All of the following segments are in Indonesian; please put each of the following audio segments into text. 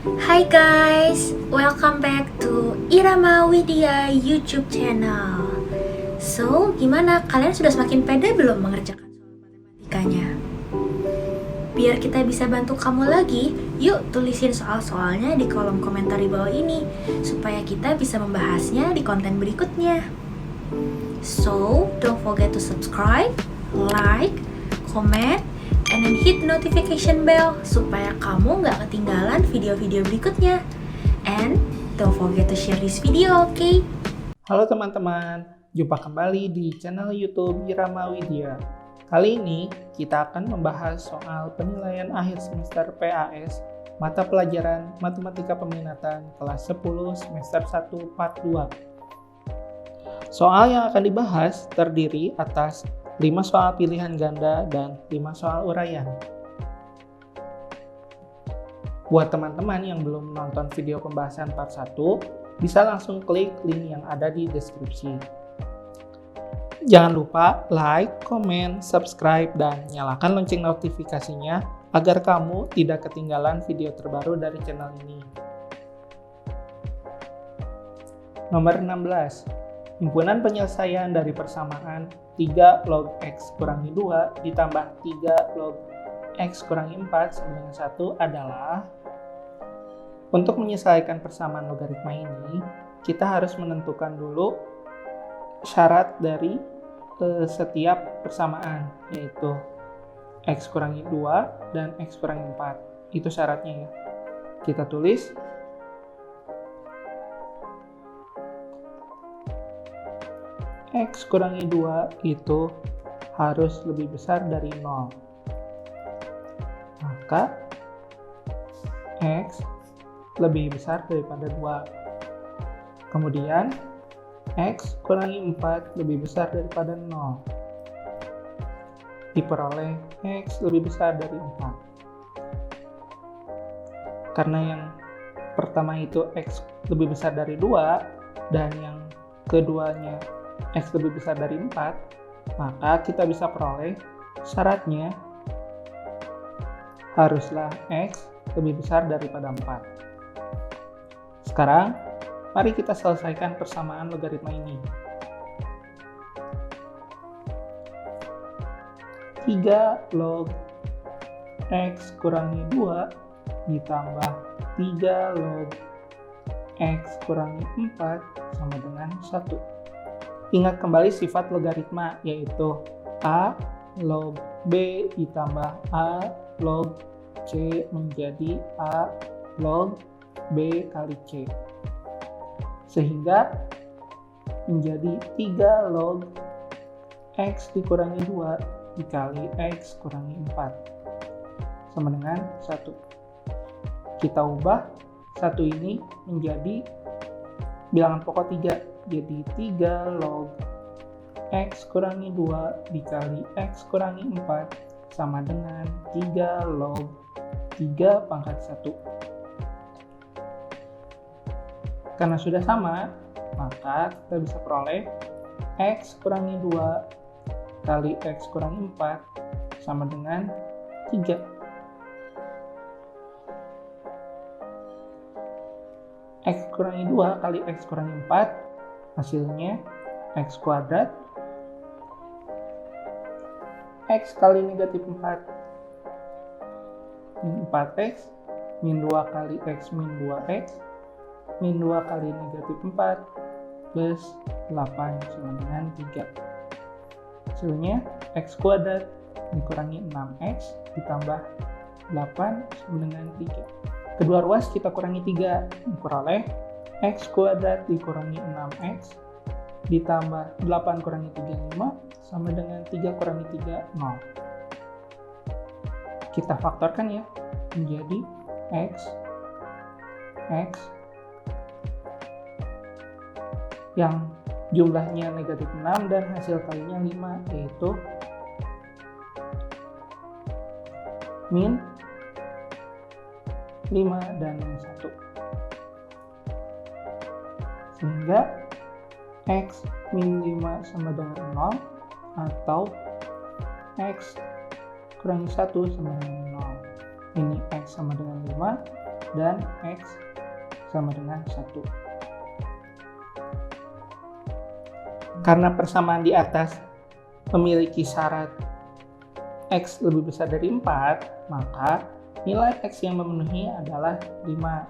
Hai guys, welcome back to Irama Widya YouTube channel. So, gimana? Kalian sudah semakin pede belum mengerjakan soal matematikanya? Biar kita bisa bantu kamu lagi, yuk tulisin soal-soalnya di kolom komentar di bawah ini, supaya kita bisa membahasnya di konten berikutnya. So, don't forget to subscribe, like, comment, and then hit notification bell supaya kamu gak ketinggalan video-video berikutnya. And don't forget to share this video, okay? Halo teman-teman, jumpa kembali di channel YouTube Irama Widya. Kali ini kita akan membahas soal penilaian akhir semester PAS mata pelajaran Matematika Peminatan kelas 10 semester 1 part 2. Soal yang akan dibahas terdiri atas 5 soal pilihan ganda dan 5 soal uraian. Buat teman-teman yang belum nonton video pembahasan part 1, bisa langsung klik link yang ada di deskripsi. Jangan lupa like, komen, subscribe, dan nyalakan lonceng notifikasinya agar kamu tidak ketinggalan video terbaru dari channel ini. Nomor 16. Himpunan penyelesaian dari persamaan 3 log X kurangi 2 ditambah 3 log X kurangi 4 sama dengan 1 adalah. Untuk menyelesaikan persamaan logaritma ini, kita harus menentukan dulu syarat dari setiap persamaan, yaitu X kurangi 2 dan X kurangi 4. Itu syaratnya ya. Kita tulis X kurangi 2 itu harus lebih besar dari 0. Maka X lebih besar daripada 2. Kemudian X kurangi 4 lebih besar daripada 0. Diperoleh X lebih besar dari 4. Karena yang pertama itu X lebih besar dari 2 dan yang keduanya X lebih besar dari 4, maka kita bisa peroleh syaratnya haruslah X lebih besar daripada 4. Sekarang, mari kita selesaikan persamaan logaritma ini. 3 log X kurangi 2 ditambah 3 log X kurangi 4 sama dengan 1. Ingat kembali sifat logaritma, yaitu A log B ditambah A log C menjadi A log B kali C. Sehingga menjadi 3 log X dikurangi 2 dikali X kurangi 4 sama dengan 1. Kita ubah 1 ini menjadi bilangan pokok 3. Jadi 3 log X kurangi 2 dikali X kurangi 4 sama dengan 3 log 3 pangkat 1. Karena sudah sama, maka kita bisa peroleh X kurangi 2 kali X kurangi 4 sama dengan 3. X kurangi 2 kali X kurangi 4 hasilnya X kuadrat X kali negatif 4 min 4X min 2 kali X min 2X min 2 kali negatif 4 plus 8 sama dengan 3. Hasilnya X kuadrat dikurangi 6X ditambah 8 sama dengan 3. Kedua ruas kita kurangi 3, diperoleh X kuadrat dikurangi 6X ditambah 8 kurangi 3, 5 sama dengan 3 kurangi 3, 0. Kita faktorkan ya, menjadi X yang jumlahnya negatif 6 dan hasil kalinya 5, yaitu min 5 dan min 1. Sehingga X min 5 sama dengan 0 atau X kurangi 1 sama dengan 0. Ini X sama dengan 5, dan X sama dengan 1. Karena persamaan di atas memiliki syarat X lebih besar dari 4, maka nilai X yang memenuhi adalah 5.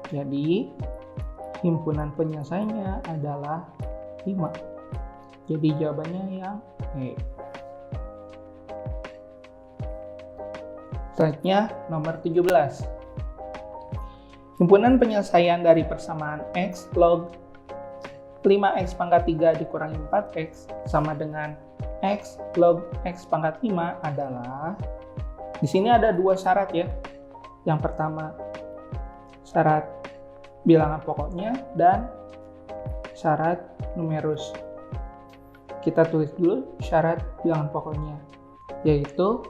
Jadi, himpunan penyelesaiannya adalah 5. Jadi, jawabannya yang E. Selanjutnya, nomor 17. Himpunan penyelesaian dari persamaan X log 5X pangkat 3 dikurangi 4X sama dengan X log X pangkat 5 adalah, di sini ada dua syarat ya. Yang pertama, syarat bilangan pokoknya dan syarat numerus. Kita tulis dulu syarat bilangan pokoknya, yaitu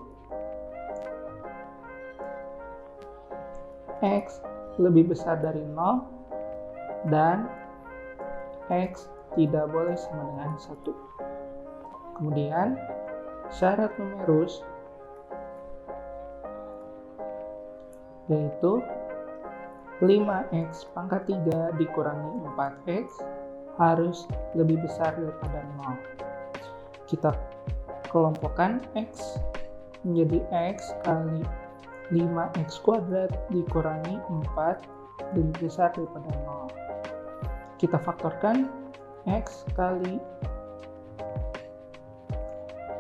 X lebih besar dari 0 dan X tidak boleh sama dengan 1. Kemudian syarat numerus yaitu 5X pangkat 3 dikurangi 4X harus lebih besar daripada 0. Kita kelompokkan X menjadi X kali 5X kuadrat dikurangi 4 lebih besar daripada 0. Kita faktorkan X kali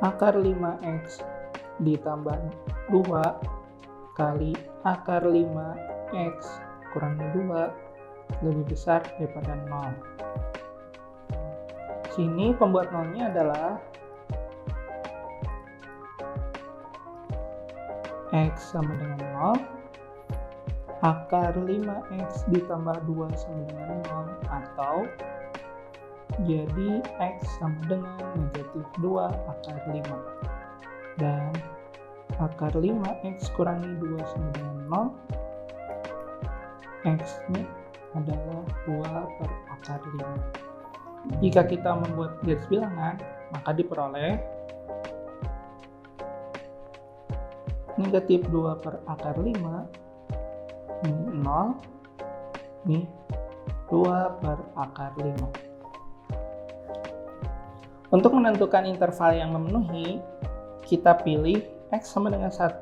akar 5X ditambah 2 kali akar 5X kurangi 2 lebih besar daripada 0. Sini pembuat nolnya adalah X sama dengan 0, akar 5X ditambah 2 sama dengan 0, atau jadi X sama dengan negatif 2 akar 5. Dan akar 5X kurangi 2 sama dengan 0, X-nya adalah 2 per akar 5. Jika kita membuat garis bilangan, maka diperoleh negatif 2 per akar 5, ini 0, ini 2 per akar 5. Untuk menentukan interval yang memenuhi, kita pilih X sama dengan 1,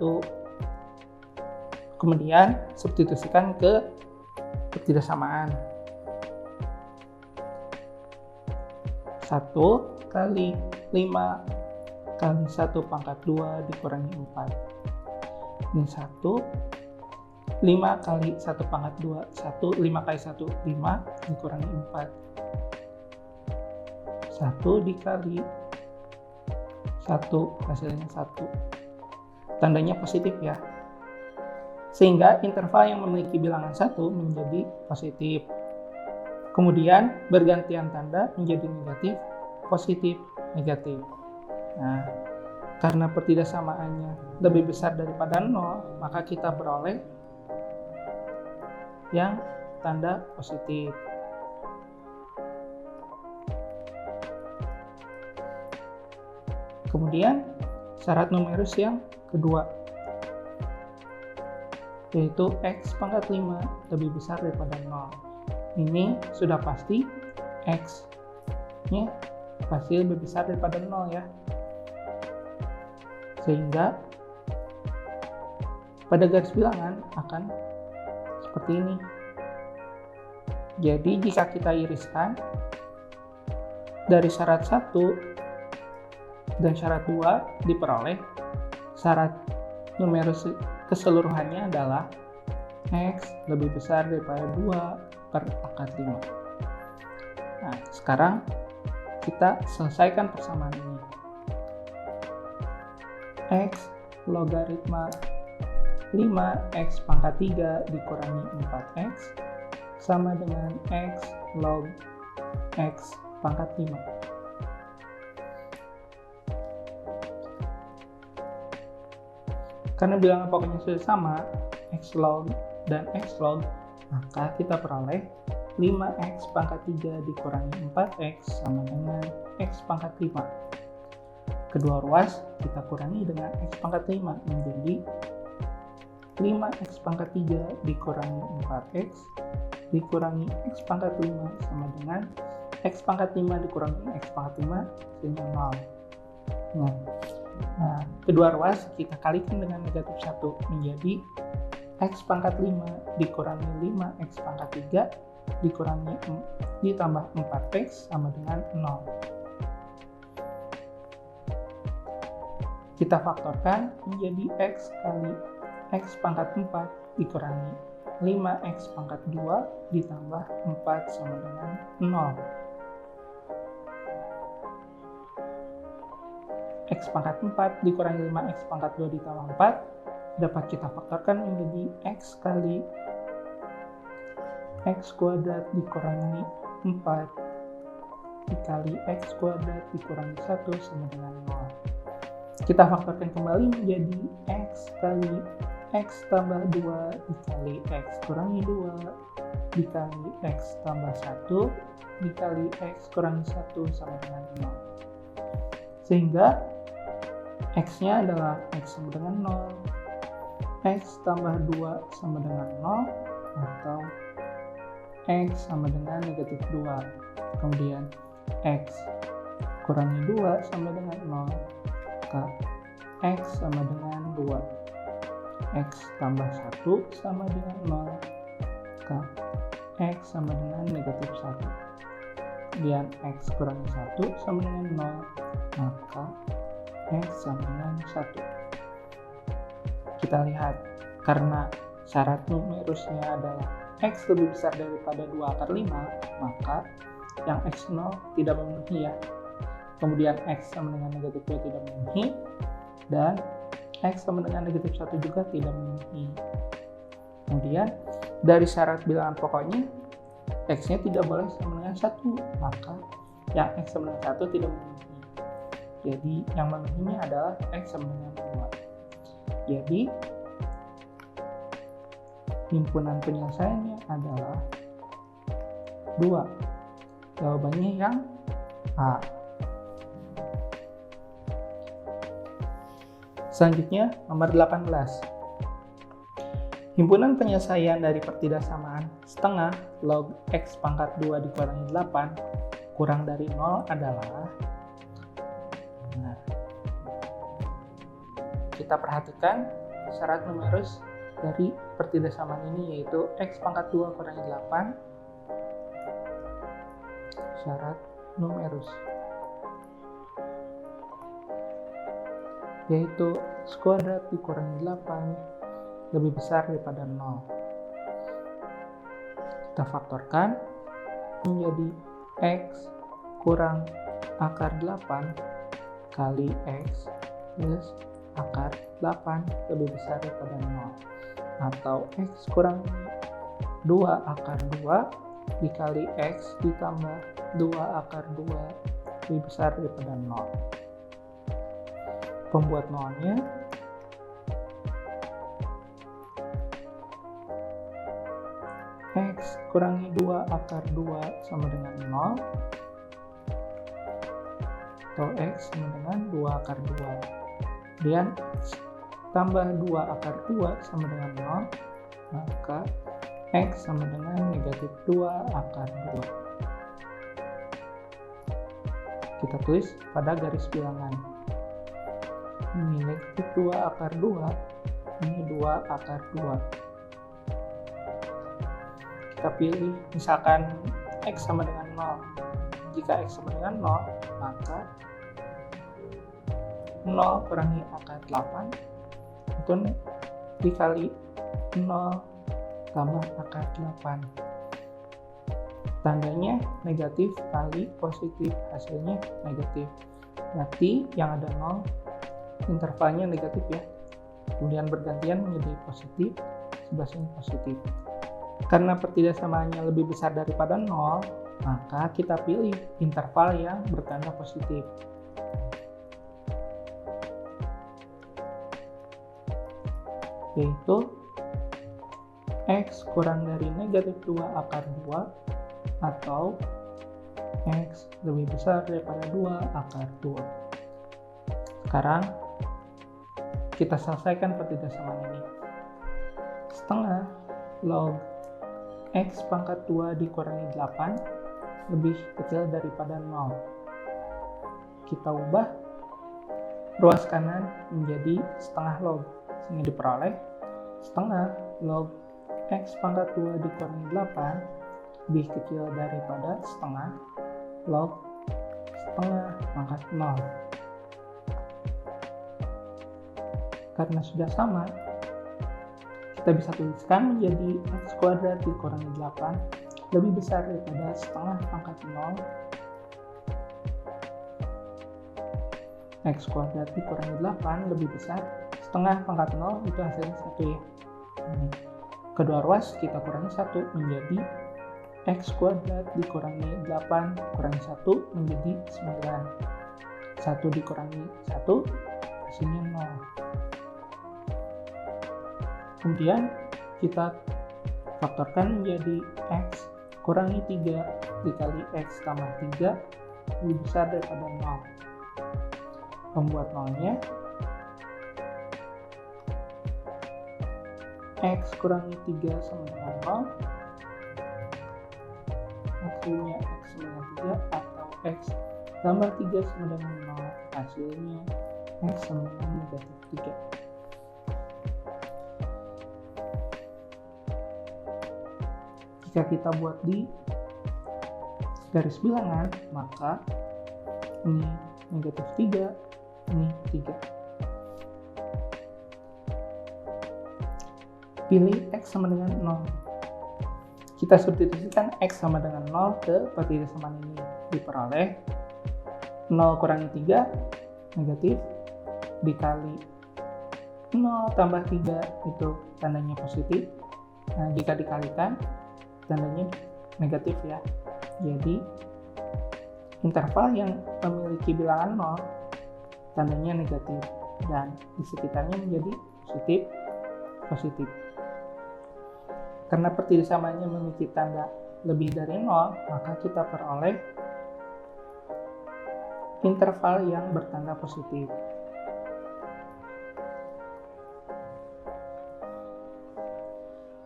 kemudian substitusikan ke ketidaksamaan. 1 kali 5 kali 1 pangkat 2 dikurangi 4. Ini 1, 5 kali 1 pangkat 2, 1, 5 kali 1, 5 dikurangi 4. 1 dikali 1, hasilnya 1. Tandanya positif ya. Sehingga interval yang memiliki bilangan 1 menjadi positif. Kemudian bergantian tanda menjadi negatif, positif, negatif. Nah, karena pertidaksamaannya lebih besar daripada 0, maka kita beroleh yang tanda positif. Kemudian syarat numerus yang kedua, yaitu X pangkat 5 lebih besar daripada 0. Ini sudah pasti X-nya pasti lebih besar daripada 0 ya. Sehingga pada garis bilangan akan seperti ini. Jadi jika kita iriskan dari syarat 1 dan syarat 2 diperoleh syarat numerus keseluruhannya adalah X lebih besar daripada 2 per akar 5. Nah, sekarang kita selesaikan persamaan ini. X logaritma 5X pangkat 3 dikurangi 4X sama dengan X log X pangkat 5. Karena bilangan pokoknya sudah sama, X log dan X log, maka kita peroleh 5X pangkat 3 dikurangi 4X sama dengan X pangkat 5. Kedua ruas kita kurangi dengan X pangkat 5 menjadi 5x pangkat 3 dikurangi 4x dikurangi x pangkat 5 sama dengan x pangkat 5 dikurangi x pangkat 5 hasilnya 0. Nah, kedua ruas kita kalikan dengan negatif 1 menjadi x pangkat 5 dikurangi 5x pangkat 3 dikurangi ditambah 4x sama dengan 0. Kita faktorkan menjadi x kali x pangkat 4 dikurangi 5x pangkat 2 ditambah 4 sama dengan 0. X pangkat 4 dikurangi 5x pangkat 2 ditambah 4 dapat kita faktorkan menjadi x kali x kuadrat dikurangi 4 dikali x kuadrat dikurangi 1 sama dengan 0. Kita faktorkan kembali menjadi x kali x tambah 2 dikali x kurangi 2 dikali x tambah 1 dikali x kurangi 1 sama dengan 0. Sehingga x-nya adalah x sama dengan 0, x tambah 2 sama dengan 0, atau x sama dengan negatif 2. Kemudian x kurangi 2 sama dengan 0, maka x sama dengan 2. X tambah 1 sama dengan 0, maka x sama dengan negatif 1. Kemudian x kurangi 1 sama dengan 0, maka x sama dengan 1. Kita lihat, karena syarat numerusnya adalah x lebih besar daripada 2 akar 5, maka yang x0 tidak memenuhi ya. Kemudian x sama dengan negatif 2 tidak memenuhi, dan x sama dengan negatif 1 juga tidak memenuhi. Kemudian dari syarat bilangan pokoknya, x-nya tidak boleh sama dengan 1, maka yang x sama dengan 1 tidak memenuhi. Jadi yang memenuhinya adalah x sama dengan 2. Jadi himpunan penyelesaiannya adalah 2. Jawabannya yang A. Selanjutnya nomor 18. Himpunan penyelesaian dari pertidaksamaan setengah log x pangkat 2 dikurangi 8 kurang dari 0 adalah, kita perhatikan syarat numerus dari pertidaksamaan ini, yaitu x pangkat 2 kurangi 8. Syarat numerus yaitu x kuadrat dikurangi 8 lebih besar daripada 0. Kita faktorkan menjadi x kurang akar 8 kali x plus akar 8 lebih besar daripada 0, atau x kurang 2 akar 2 dikali x ditambah 2 akar 2 lebih besar daripada 0. Pembuat nolnya x kurangi 2 akar 2 sama dengan 0, atau x sama dengan 2 akar 2. Kemudian x tambah 2 akar 2 sama dengan 0, maka x sama dengan negatif 2 akar 2. Kita tulis pada garis bilangan. Ini negatif 2 akar 2, ini 2 akar 2. Kita pilih misalkan x sama dengan 0. Jika x sama dengan 0, maka 0 kurangi akar 8 itu dikali 0 tambah akar 8. Tandanya negatif kali positif, hasilnya negatif. Berarti yang ada 0, intervalnya negatif ya. Kemudian bergantian menjadi positif, sebelahnya positif. Karena pertidaksamaannya lebih besar daripada 0, maka kita pilih interval yang bertanda positif. Yaitu x kurang dari negatif 2 akar 2 atau x lebih besar daripada 2 akar 2. Sekarang kita selesaikan pertidaksamaan ini. setengah log X pangkat 2 dikurangi 8 lebih kecil daripada 0. Kita ubah ruas kanan menjadi setengah log, sehingga diperoleh setengah log X pangkat 2 dikurangi 8 lebih kecil daripada setengah log setengah pangkat 0. Karena sudah sama, kita bisa tuliskan menjadi X kuadrat dikurangi 8 lebih besar daripada setengah pangkat 0. X kuadrat dikurangi 8 lebih besar setengah pangkat 0, itu hasilnya 1 ya. Kedua ruas kita kurangi 1 menjadi X kuadrat dikurangi 8 kurangi 1 menjadi 9. 1 dikurangi 1 hasilnya 0. Kemudian kita faktorkan menjadi X kurangi 3 dikali X tambah 3 lebih besar daripada 0. Membuat 0-nya X kurangi 3 sama dengan 0. Hasilnya X sama dengan 3 atau X tambah 3 sama dengan 0. Hasilnya X sama dengan negatif 3. Jika kita buat di garis bilangan, maka ini negatif 3, ini 3. Pilih X sama dengan 0. Kita substitusikan X sama dengan 0 ke pertisamaan ini. Diperoleh 0 kurangi 3, negatif, dikali 0 tambah 3, itu tandanya positif. Nah, jika dikalikan, tandanya negatif ya. Jadi interval yang memiliki bilangan 0 tandanya negatif dan di sekitarnya menjadi positif. Karena pertisamaannya memiliki tanda lebih dari 0, maka kita peroleh interval yang bertanda positif.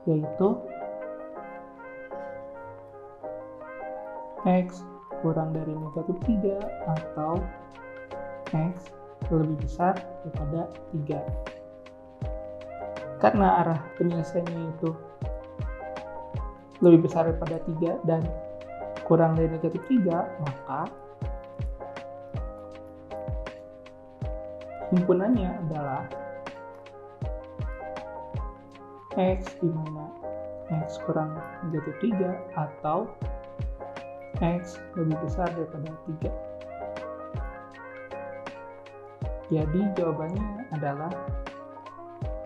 Yaitu X kurang dari negatif 3 atau X lebih besar daripada 3. Karena arah penyelesaiannya itu lebih besar daripada 3 dan kurang dari negatif 3, maka himpunannya adalah X di mana X kurang negatif 3 atau X lebih besar daripada 3. Jadi jawabannya adalah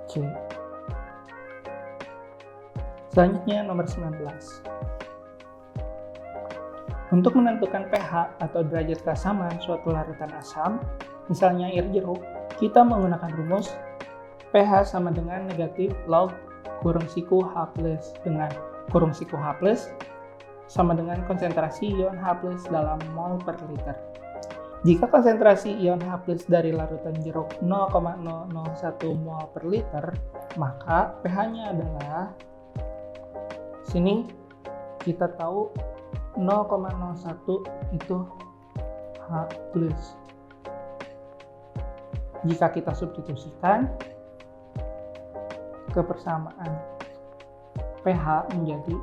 C. Selanjutnya nomor 19. Untuk menentukan pH atau derajat keasaman suatu larutan asam, misalnya air jeruk, kita menggunakan rumus pH sama dengan negatif log kurung siku H+ dengan kurung siku H+ sama dengan konsentrasi ion H+ dalam mol per liter. Jika konsentrasi ion H+ dari larutan jeruk 0,001 mol per liter, maka pH-nya adalah, sini kita tahu 0,01 itu H+. Jika kita substitusikan ke persamaan pH menjadi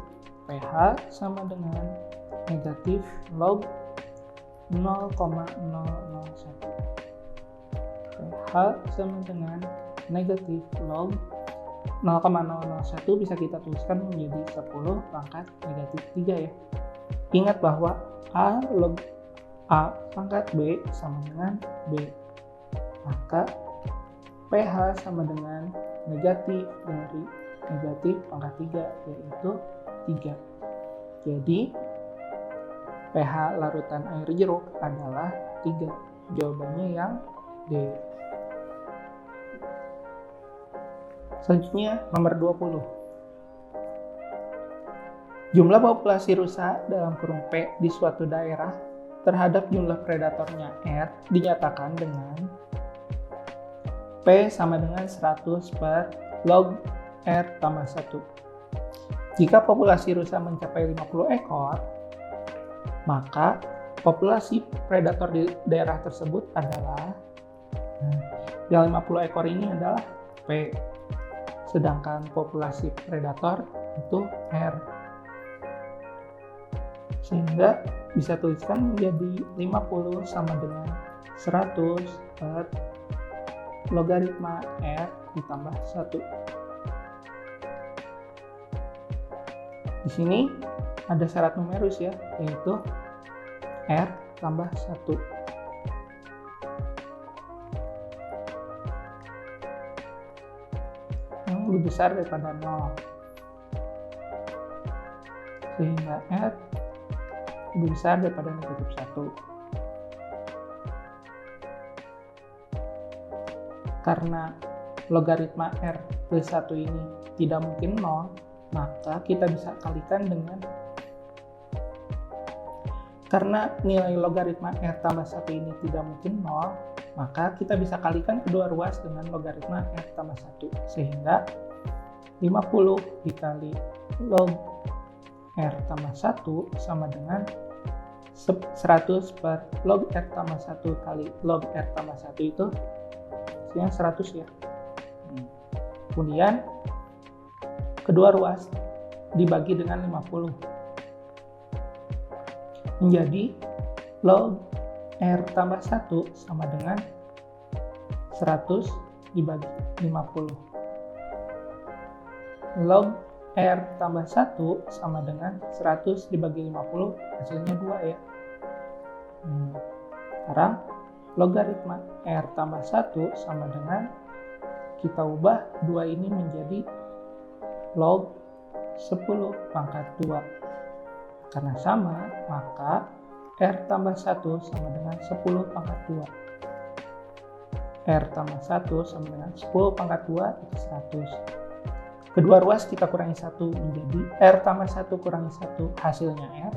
pH sama dengan negatif log 0,001. pH sama dengan negatif log 0,001 bisa kita tuliskan menjadi 10 pangkat negatif 3 ya. Ingat bahwa A log A pangkat B sama dengan B. Maka pH sama dengan negatif dari negatif pangkat 3 yaitu 3. Jadi pH larutan air jeruk adalah 3. Jawabannya yang D. Selanjutnya nomor 20. Jumlah populasi rusa dalam kurung P di suatu daerah terhadap jumlah predatornya R dinyatakan dengan P sama dengan 100 per log R tambah 1. Jika populasi rusa mencapai 50 ekor, maka populasi predator di daerah tersebut adalah, yang 50 ekor ini adalah P, sedangkan populasi predator itu R. Sehingga bisa tuliskan menjadi 50 sama dengan 100 per logaritma R ditambah 1. Di sini ada syarat numerus ya, yaitu R tambah 1. Yang lebih besar daripada 0. Sehingga R lebih besar daripada negatif 1. Karena logaritma R plus 1 ini tidak mungkin 0, maka kita bisa kalikan dengan, karena nilai logaritma R tambah 1 ini tidak mungkin 0, maka kita bisa kalikan kedua ruas dengan logaritma R tambah 1. Sehingga 50 dikali log R tambah 1 sama dengan 100 per log R tambah 1 kali log R tambah 1 itu hasilnya 100 ya. Kemudian kedua ruas dibagi dengan 50 menjadi log R tambah 1 sama dengan 100 dibagi 50. Log R tambah 1 sama dengan 100 dibagi 50, hasilnya 2 ya. Sekarang logaritma R tambah 1 sama dengan, kita ubah 2 ini menjadi log 10 pangkat 2. Karena sama, maka R tambah 1 sama dengan 10 pangkat 2. R tambah 1 sama dengan 10 pangkat 2 itu 100. Kedua ruas kita kurangi 1 menjadi R tambah 1 kurangi 1 hasilnya R.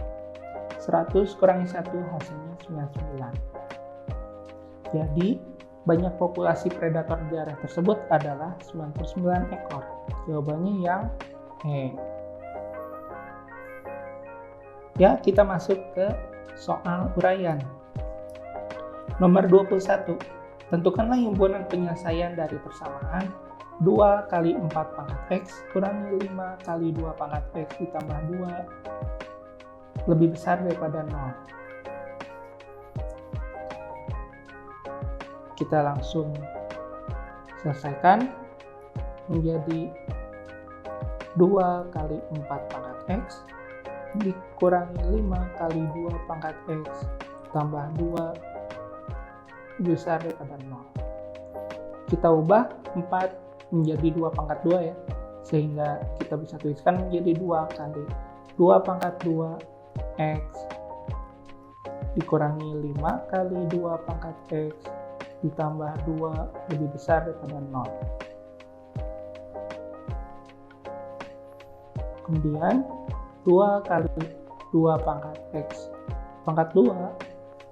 100 kurangi 1 hasilnya 99. Jadi banyak populasi predator di daerah tersebut adalah 99 ekor. Jawabannya yang E. Ya, kita masuk ke soal uraian. Nomor 21. Tentukanlah himpunan penyelesaian dari persamaan 2 kali 4 pangkat X kurangi 5 kali 2 pangkat X ditambah 2 lebih besar daripada 0. Kita langsung selesaikan menjadi 2 kali 4 pangkat X dikurangi 5 kali 2 pangkat X tambah 2 lebih besar daripada 0. Kita ubah 4 menjadi 2 pangkat 2 ya, sehingga kita bisa tuliskan menjadi 2 kali 2 pangkat 2 X dikurangi 5 kali 2 pangkat X ditambah 2 lebih besar daripada 0. Kemudian 2 kali 2 pangkat X pangkat 2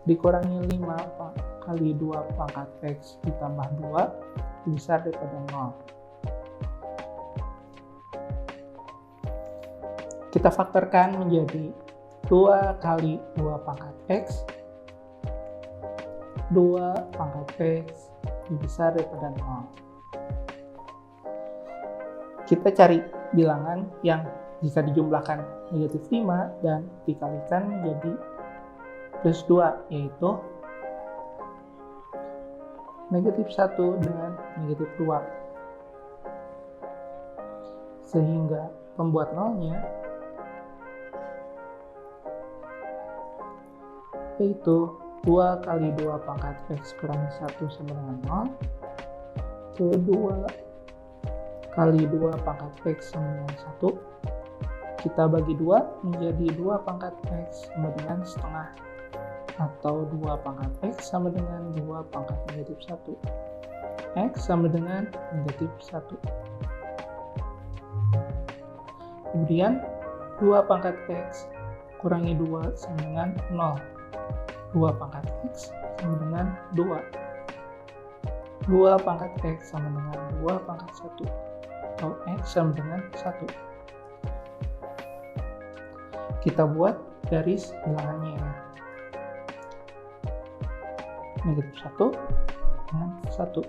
dikurangi 5 kali 2 pangkat X ditambah 2 lebih besar daripada 0. Kita faktorkan menjadi 2 kali 2 pangkat X 2 pangkat X lebih besar daripada 0. Kita cari bilangan yang jika dijumlahkan negatif 5 dan dikalikan menjadi plus 2, yaitu negatif 1 dengan negatif 2. Sehingga pembuat nolnya yaitu 2 kali 2 pangkat X kurangi 1 sama dengan 0. Itu 2 kali 2 pangkat X sama dengan 1. Kita bagi 2 menjadi 2 pangkat X sama dengan setengah. Atau 2 pangkat X sama dengan 2 pangkat negatif 1. X sama dengan negatif 1. Kemudian 2 pangkat X kurangi 2 sama dengan 0. 2 pangkat X sama dengan 2. 2 pangkat X sama dengan 2 pangkat 1. atau X sama dengan 1. Kita buat garis bilangannya ya. Negatif 1 dan 1.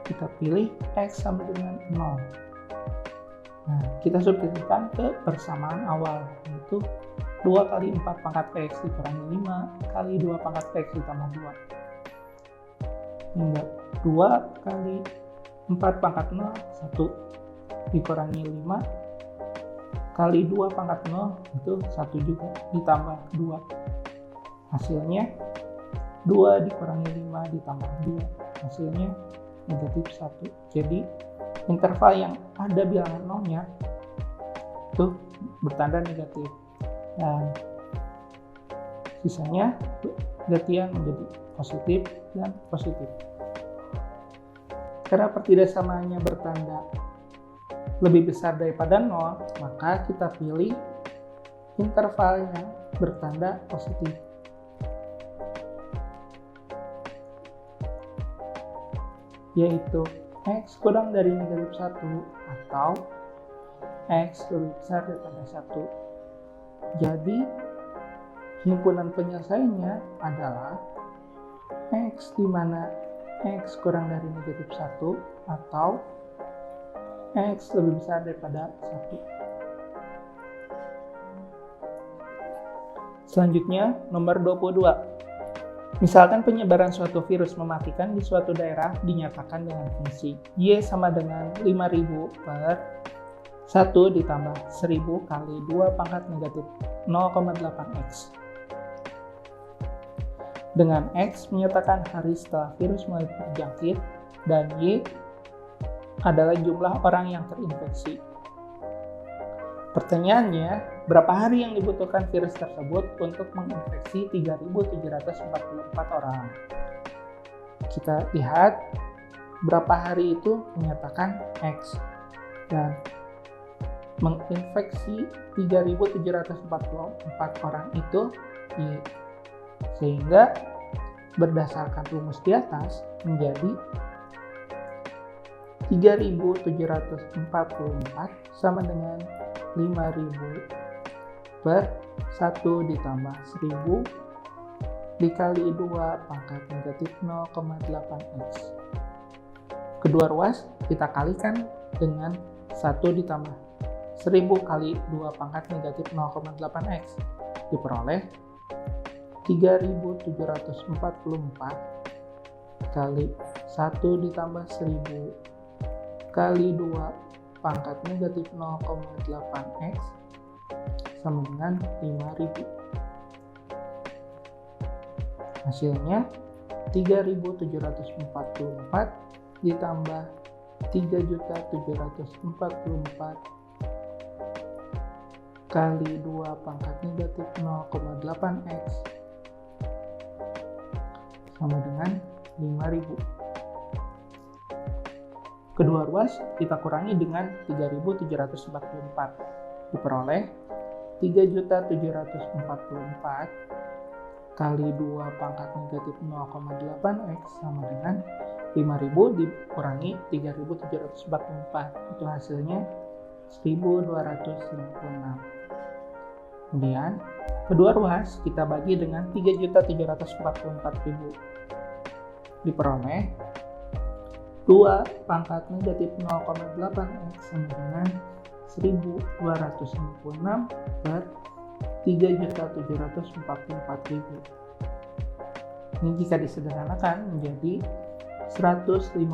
Kita pilih X sama dengan 0. Nah, kita substitusikan ke persamaan awal, yaitu 2 kali 4 pangkat X dikurangi 5 kali 2 pangkat X ditambah 2. Hingga 2 kali 4 pangkat 0, 1 dikurangi 5 kali 2 pangkat 0 itu 1 juga ditambah 2. Hasilnya 2 dikurangi 5 ditambah 2. Hasilnya negatif 1. Jadi interval yang ada bilangan nolnya itu bertanda negatif. Dan sisanya gantian menjadi positif dan positif. Karena pertidaksamanya bertanda lebih besar daripada 0, maka kita pilih interval yang bertanda positif. Yaitu X kurang dari negatif 1 atau X lebih besar daripada 1. Jadi, himpunan penyelesaiannya adalah X di mana X kurang dari negatif 1 atau X lebih besar daripada 1. Selanjutnya, nomor 22. Misalkan penyebaran suatu virus mematikan di suatu daerah dinyatakan dengan fungsi Y sama dengan 5000 per 1 ditambah 1000 kali 2 pangkat negatif 0,8X. Dengan X menyatakan hari setelah virus mulai terjangkit dan Y adalah jumlah orang yang terinfeksi. Pertanyaannya, berapa hari yang dibutuhkan virus tersebut untuk menginfeksi 3.744 orang? Kita lihat berapa hari itu menyatakan X dan menginfeksi 3.744 orang itu Y. Sehingga berdasarkan rumus di atas menjadi 3.744 sama dengan 5.000 per 1 ditambah 1000 dikali 2 pangkat negatif 0,8X. Kedua ruas kita kalikan dengan 1 ditambah 1000 kali 2 pangkat negatif 0,8X. Diperoleh 3.744 kali 1 ditambah 1000 kali 2 pangkat negatif 0,8X sama dengan 5.000. Hasilnya 3.744 ditambah 3.744 kali 2 pangkat negatif 0,8X sama dengan 5.000. Kedua ruas kita kurangi dengan 3.744. Diperoleh 3.744 kali 2 pangkat negatif 0,8X sama dengan 5.000 dikurangi 3.744. Itu hasilnya 1.256. Kemudian kedua ruas kita bagi dengan 3.744.000. Diperoleh 2 pangkat negatif 0,8X sama dengan 1.256 per 3.744.000. Ini jika disederhanakan menjadi 157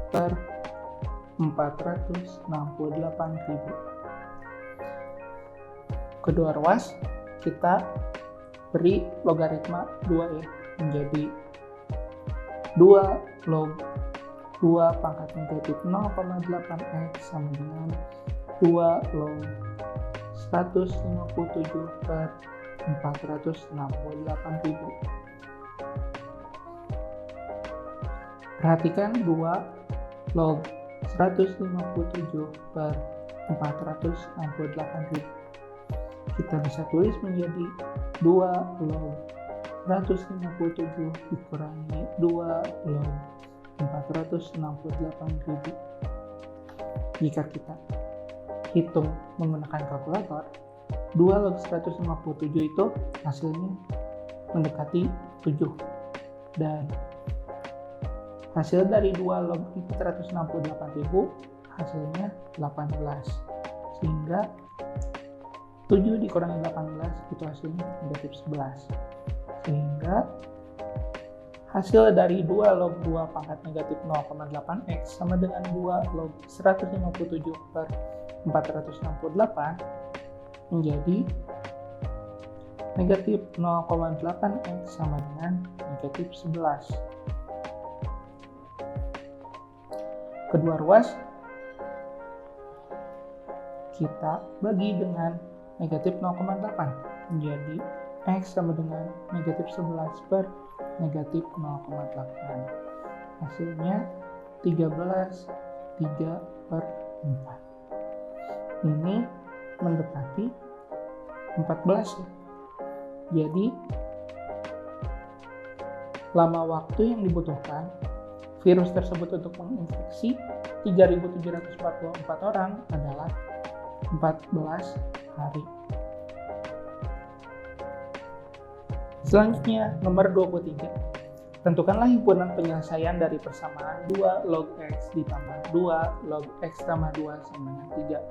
per 468.000. Kedua ruas kita beri logaritma 2 ya, menjadi 2 log 2 pangkat negatif 0,8X sama dengan 2 log 157 per 468.000. Perhatikan 2 log 157 per 468.000. Kita bisa tulis menjadi 2 log 157 dikurangi 2 log 468.000. Jika kita hitung menggunakan kalkulator, 2 log 157 itu hasilnya mendekati 7. Dan hasil dari 2 log 468.000 hasilnya 18. Sehingga 7 dikurangi 18 itu hasilnya negatif 11. Sehingga hasil dari 2 log 2 pangkat negatif 0,8x sama dengan 2 log 157 per 468 menjadi negatif 0,8x sama dengan negatif 11. Kedua ruas kita bagi dengan negatif 0,8 menjadi x sama dengan negatif 11 per negatif 0,8. Hasilnya 13, 3 per 4. Ini mendekati 14 ya. Jadi lama waktu yang dibutuhkan virus tersebut untuk menginfeksi 3.744 orang adalah 14 hari. Selanjutnya, nomor 23. Tentukanlah himpunan penyelesaian dari persamaan 2 log x ditambah 2 log x tambah 2 sama dengan 3.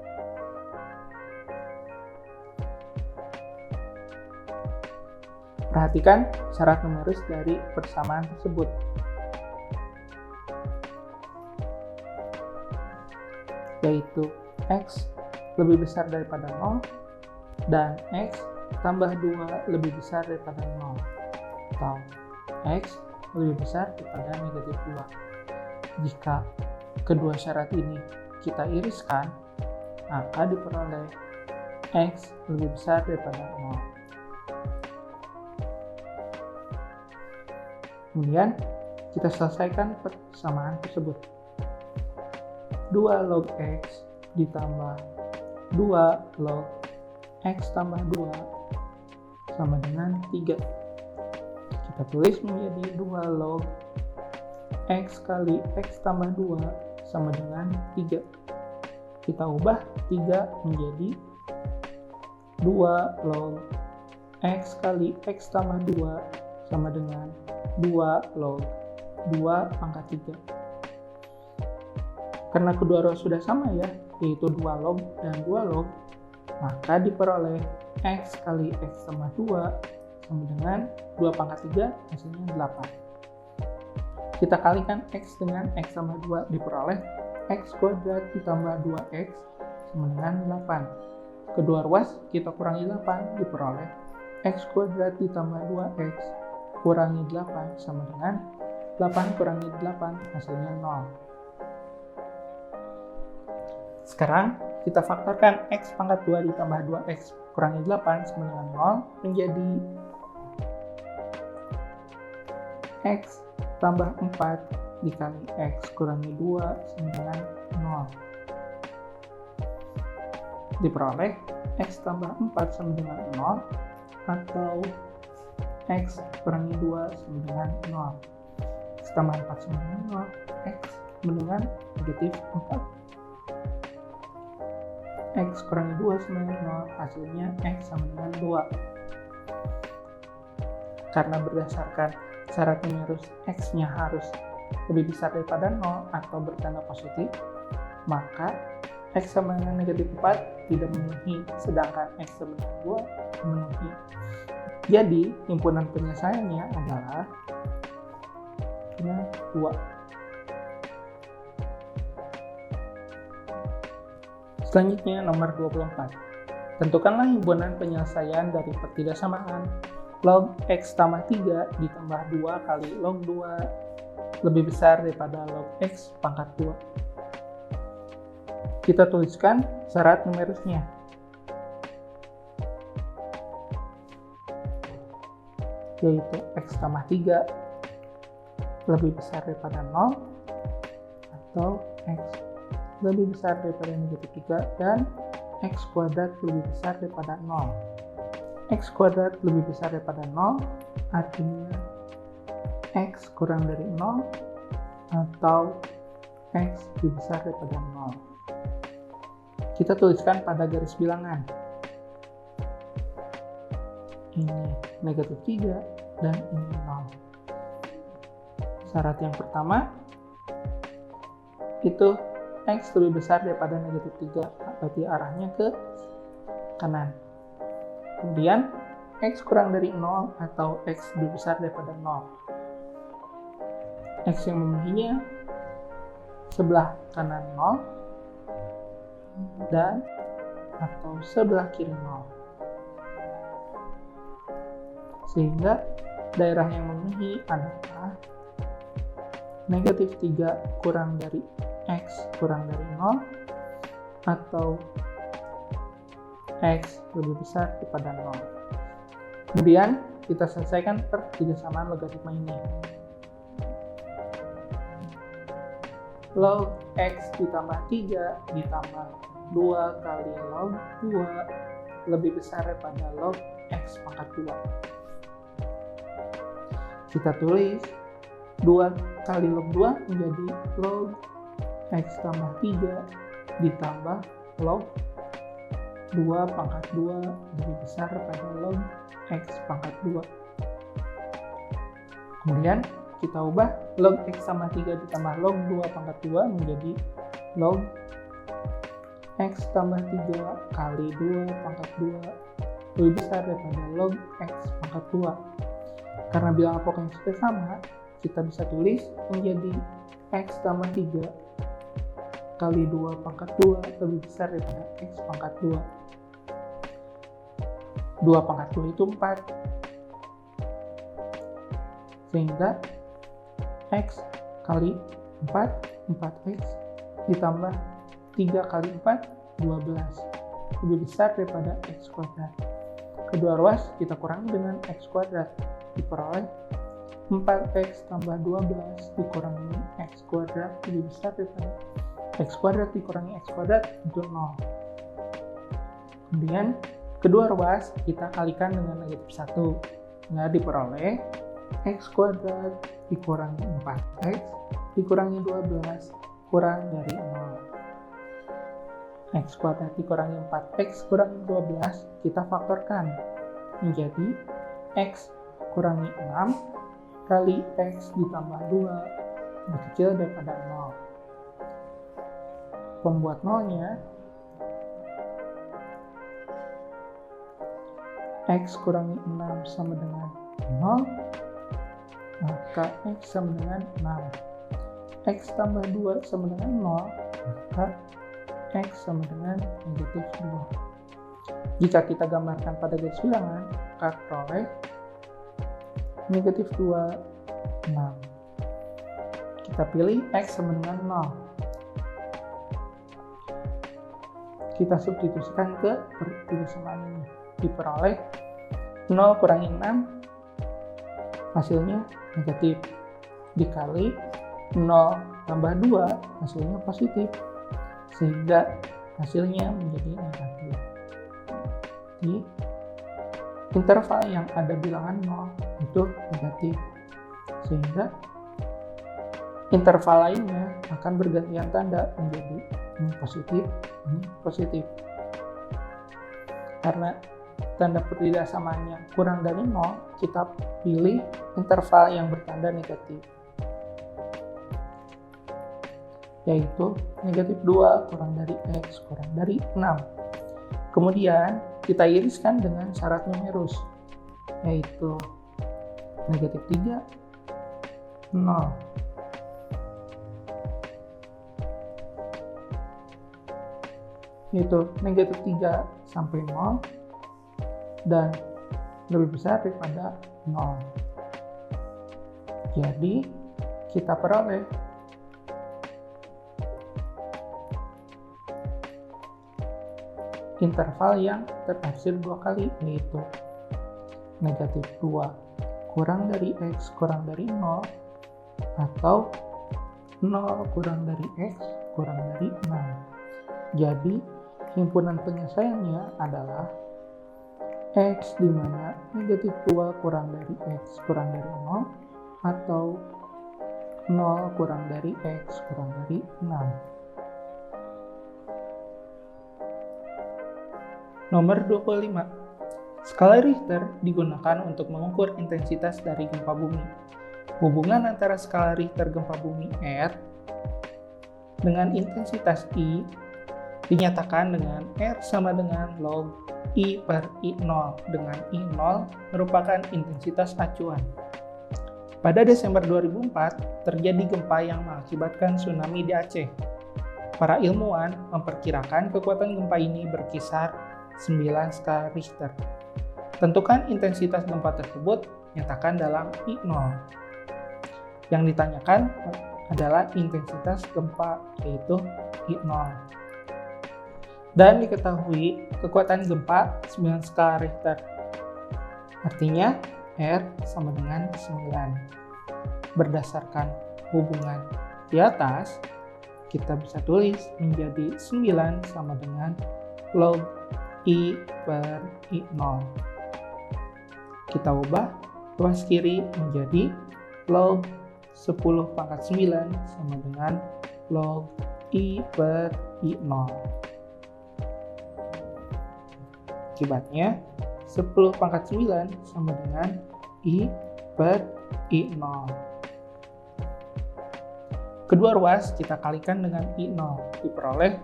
Perhatikan syarat numeris dari persamaan tersebut. Yaitu x lebih besar daripada 0 dan x tambah 2 lebih besar daripada 0 atau x lebih besar daripada negatif 2. Jika kedua syarat ini kita iriskan, maka diperoleh x lebih besar daripada 0. Kemudian kita selesaikan persamaan tersebut. 2 log x ditambah 2 log x tambah 2 sama dengan 3. Kita tulis menjadi 2 log x kali x tambah 2 sama dengan 3. Kita ubah 3 menjadi 2 log x kali x tambah 2 sama dengan 2 log 2 pangkat 3. Karena kedua ruas sudah sama ya, yaitu 2 log dan 2 log, maka diperoleh x kali x tambah 2 sama dengan 2 pangkat 3 hasilnya 8. Kita kalikan x dengan x tambah 2 diperoleh x kuadrat ditambah 2x sama dengan 8. Kedua ruas kita kurangi 8 diperoleh x kuadrat ditambah 2x kurangi 8 sama dengan 8 kurangi 8 hasilnya 0. Sekarang kita faktorkan x pangkat 2 ditambah 2x kurangi 8 sama dengan 0 menjadi x tambah 4 dikali x kurangi 2 sama dengan 0. Diperoleh x tambah 4 sama dengan 0 atau x kurangi 2 sama dengan 0. X tambah 4 sama dengan 0, x sama dengan negatif 4. X kurangi 2 sama dengan 0, hasilnya x sama dengan 2. Karena berdasarkan syarat numeris x-nya harus lebih besar daripada 0 atau bertanda positif, maka x sama dengan negatif 4 tidak memenuhi, sedangkan x sama dengan 2 memenuhi. Jadi, himpunan penyelesaiannya adalah 2. Selanjutnya, nomor 24. Tentukanlah himpunan penyelesaian dari pertidaksamaan log x tambah 3 ditambah 2 kali log 2 lebih besar daripada log x pangkat 2. Kita tuliskan syarat numerisnya. Yaitu x tambah 3 lebih besar daripada 0 atau x lebih besar daripada negatif 3 dan x kuadrat lebih besar daripada 0. X kuadrat lebih besar daripada 0 artinya x kurang dari 0 atau X lebih besar daripada 0. Kita tuliskan pada garis bilangan. Ini negatif 3 dan ini 0. Syarat yang pertama, itu X lebih besar daripada negatif 3, berarti arahnya ke kanan. Kemudian, X kurang dari 0 atau X lebih besar daripada 0. X yang memenuhinya sebelah kanan 0 dan atau sebelah kiri 0. Sehingga daerah yang memenuhi adalah negatif 3 kurang dari X kurang dari 0 atau X lebih besar daripada 0. Kemudian kita selesaikan pertigasamaan logaritma ini. Log X ditambah 3 ditambah 2 kali log 2 lebih besar daripada log X pangkat 2. Kita tulis 2 kali log 2 menjadi log X tambah 3 ditambah log 2 pangkat 2 lebih besar daripada log X pangkat 2. Kemudian kita ubah log X sama 3 ditambah log 2 pangkat 2 menjadi log X tambah 3 kali 2 pangkat 2 lebih besar daripada log X pangkat 2. Karena bilangan pokoknya sudah sama, kita bisa tulis menjadi X tambah 3 kali 2 pangkat 2 lebih besar daripada X pangkat 2. 2 pangkat 2 itu 4. Sehingga X kali 4, 4X ditambah 3 kali 4, 12. Lebih besar daripada X kuadrat. Kedua ruas kita kurangi dengan X kuadrat. Diperoleh 4X tambah 12 dikurangi X kuadrat lebih besar daripada X kuadrat dikurangi X kuadrat itu 0. Kemudian kedua ruas kita kalikan dengan negatif 1. Nah, diperoleh X kuadrat dikurangi 4X dikurangi 12 kurang dari 0. X kuadrat dikurangi 4X kurangi 12 kita faktorkan menjadi X kurangi 6 kali X ditambah 2 lebih kecil daripada 0. Pembuat nolnya X kurangi 6 sama dengan 0, maka X sama dengan 6. X tambah 2 sama dengan 0, maka X sama dengan negatif 2. Jika kita gambarkan pada garis bilangan, maka peroleh negatif 2, 6. Kita pilih X sama dengan 0. Kita substitusikan ke pertigasamaan ini. Diperoleh 0 kurangi 6, hasilnya negatif. Dikali 0 tambah 2, hasilnya positif. Sehingga hasilnya menjadi negatif. Di interval yang ada bilangan 0 itu negatif, sehingga interval lainnya akan bergantian tanda menjadi ini positif. Karena tanda pertidaksamanya kurang dari 0, kita pilih interval yang bertanda negatif, yaitu negatif 2 kurang dari X kurang dari 6. Kemudian kita iriskan dengan syarat numerus, yaitu negatif 3, 0. Yaitu negatif 3 sampai 0 dan lebih besar daripada 0. Jadi kita peroleh interval yang tertafsir dua kali, yaitu negatif 2 kurang dari X kurang dari 0 atau 0 kurang dari X kurang dari 6. Jadi himpunan penyelesaiannya adalah X di mana negatif 2 kurang dari X kurang dari 0 atau 0 kurang dari X kurang dari 6. Nomor 25. Skala Richter digunakan untuk mengukur intensitas dari gempa bumi. Hubungan antara skala Richter gempa bumi R dengan intensitas I dinyatakan dengan R sama dengan log I per I0, dengan I0 merupakan intensitas acuan. Pada Desember 2004, terjadi gempa yang mengakibatkan tsunami di Aceh. Para ilmuwan memperkirakan kekuatan gempa ini berkisar 9 skala Richter. Tentukan intensitas gempa tersebut, nyatakan dalam I0. Yang ditanyakan adalah intensitas gempa, yaitu I0. Dan diketahui kekuatan gempa 9 skala Richter. Artinya R sama dengan 9. Berdasarkan hubungan di atas, kita bisa tulis menjadi 9 sama dengan log I per I0. Kita ubah ruas kiri menjadi log 10 pangkat 9 sama dengan log I per I0. Akibatnya 10 pangkat 9 sama dengan I per I0. Kedua ruas kita kalikan dengan I0, diperoleh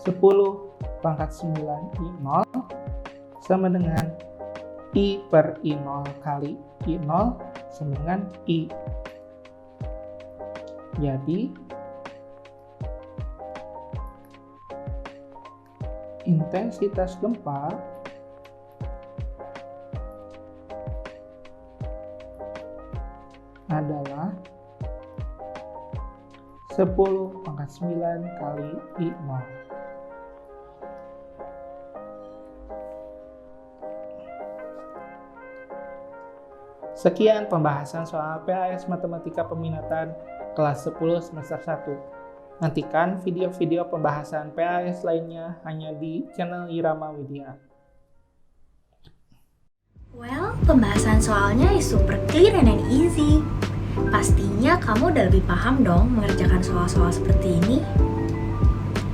10 pangkat 9 I0 sama dengan I per I0 kali I0 sama dengan I. Jadi intensitas gempa adalah 10 pangkat 9 kali I0. Sekian pembahasan soal PAS Matematika Peminatan kelas 10 semester 1. Nantikan video-video pembahasan PAS lainnya hanya di channel Irama Widya. Well, pembahasan soalnya is super clear and easy. Pastinya kamu udah lebih paham dong mengerjakan soal-soal seperti ini.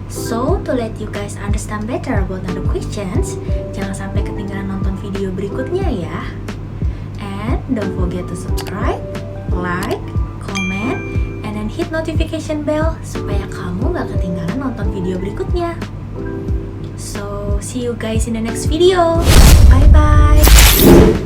So, to let you guys understand better about other questions, jangan sampai ketinggalan nonton video berikutnya ya. And don't forget to subscribe, like, comment, and then hit notification bell supaya kamu gak ketinggalan nonton video berikutnya. So, see you guys in the next video. Bye-bye.